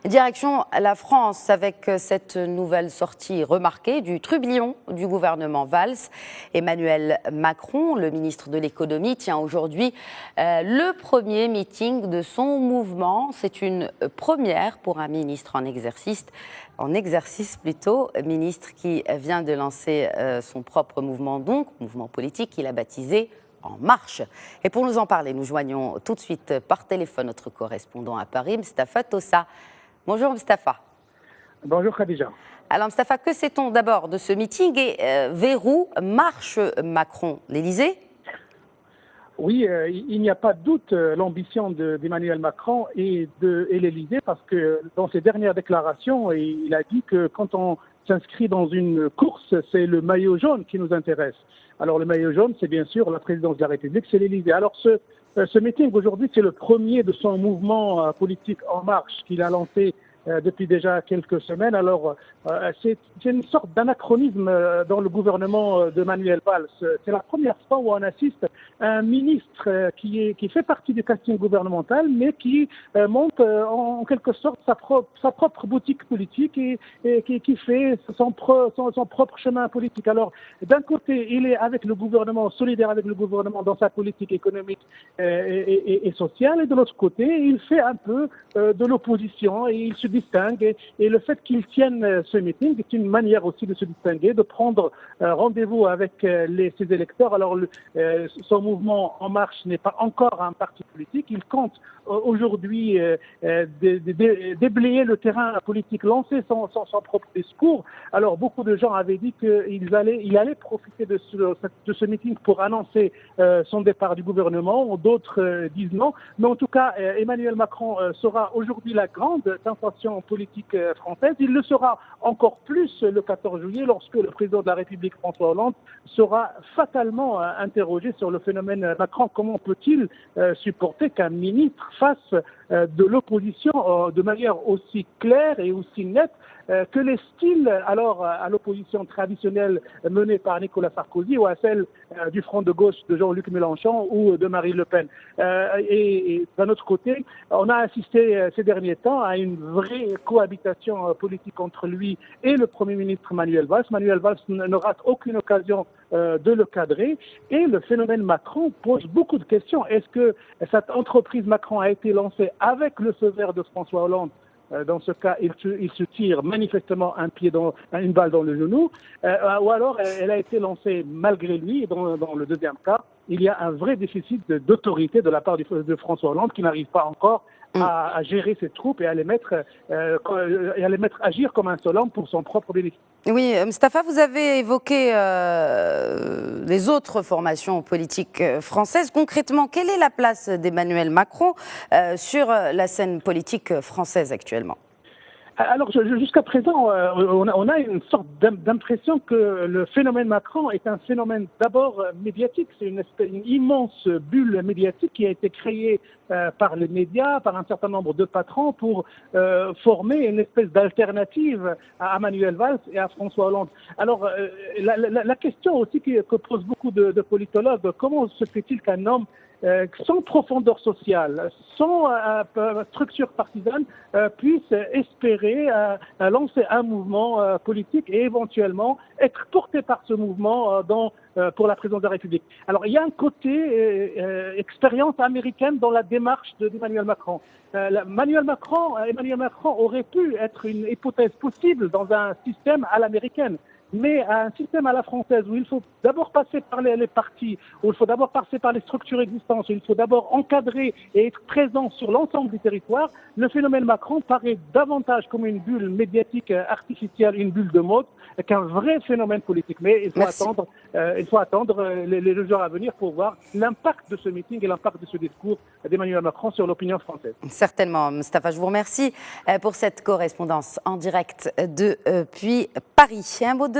Direction la France avec cette nouvelle sortie remarquée du trublion du gouvernement Valls. Emmanuel Macron, le ministre de l'économie, tient aujourd'hui le premier meeting de son mouvement. C'est une première pour un ministre en exercice ministre qui vient de lancer son propre mouvement, donc mouvement politique qu'il a baptisé En Marche. Et pour nous en parler, nous joignons tout de suite par téléphone notre correspondant à Paris, Mustapha Tossa. Bonjour Mustapha. Bonjour Khadija. Alors Mustapha, que sait-on d'abord de ce meeting et vers où marche Macron? L'Élysée? Oui, il n'y a pas de doute l'ambition d'Emmanuel Macron et l'Élysée, parce que dans ses dernières déclarations, il a dit que quand on s'inscrit dans une course, c'est le maillot jaune qui nous intéresse. Alors le maillot jaune, c'est bien sûr la présidence de la République, c'est l'Élysée. Alors ce meeting aujourd'hui, c'est le premier de son mouvement politique En Marche qu'il a lancé depuis déjà quelques semaines. Alors, c'est une sorte d'anachronisme dans le gouvernement de Manuel Valls. C'est la première fois où on assiste à un ministre qui fait partie du casting gouvernemental, mais qui monte en quelque sorte sa propre boutique politique et qui fait son propre chemin politique. Alors, d'un côté, il est avec le gouvernement, solidaire avec le gouvernement dans sa politique économique et sociale, et de l'autre côté, il fait un peu de l'opposition et il se distingue, et le fait qu'il tienne ce meeting est une manière aussi de se distinguer, de prendre rendez-vous avec ses électeurs. Alors son mouvement En Marche n'est pas encore un parti politique, il compte aujourd'hui déblayer le terrain politique, lancer son propre discours. Alors beaucoup de gens avaient dit qu'il allait profiter de ce meeting pour annoncer son départ du gouvernement, d'autres disent non, mais en tout cas Emmanuel Macron sera aujourd'hui la grande sensation politique française. Il le sera encore plus le 14 juillet lorsque le président de la République, François Hollande, sera fatalement interrogé sur le phénomène Macron. Comment peut-il supporter qu'un ministre fasse de l'opposition de manière aussi claire et aussi nette que les styles alors à l'opposition traditionnelle menée par Nicolas Sarkozy ou à celle du Front de gauche de Jean-Luc Mélenchon ou de Marine Le Pen. Et d'un autre côté, on a assisté ces derniers temps à une vraie cohabitation politique entre lui et le Premier ministre Manuel Valls. Manuel Valls ne rate aucune occasion de le cadrer, et le phénomène Macron pose beaucoup de questions. Est-ce que cette entreprise Macron a été lancée avec le feu vert de François Hollande? Dans ce cas, il se tire manifestement une balle dans le genou, ou alors elle a été lancée malgré lui. Et dans le deuxième cas, il y a un vrai déficit d'autorité de la part de François Hollande, qui n'arrive pas encore à gérer ses troupes et à les mettre agir comme un seul homme pour son propre bénéfice. Oui, Mustapha, vous avez évoqué les autres formations politiques françaises. Concrètement, quelle est la place d'Emmanuel Macron sur la scène politique française actuellement ? Alors, jusqu'à présent, on a une sorte d'impression que le phénomène Macron est un phénomène d'abord médiatique. C'est une immense bulle médiatique qui a été créée par les médias, par un certain nombre de patrons pour former une espèce d'alternative à Manuel Valls et à François Hollande. Alors, la question aussi que posent beaucoup de politologues, comment se fait-il qu'un homme sans profondeur sociale, sans structure partisane, puisse espérer lancer un mouvement politique et éventuellement être porté par ce mouvement pour la présidence de la République. Alors il y a un côté expérience américaine dans la démarche d'Emmanuel Macron. Emmanuel Macron aurait pu être une hypothèse possible dans un système à l'américaine. Mais un système à la française où il faut d'abord passer par les partis, où il faut d'abord passer par les structures existantes, où il faut d'abord encadrer et être présent sur l'ensemble du territoire, le phénomène Macron paraît davantage comme une bulle médiatique artificielle, une bulle de mode, qu'un vrai phénomène politique. Mais il faut attendre les jours à venir pour voir l'impact de ce meeting et l'impact de ce discours d'Emmanuel Macron sur l'opinion française. Certainement, Mustapha, je vous remercie pour cette correspondance en direct depuis Paris. Un mot de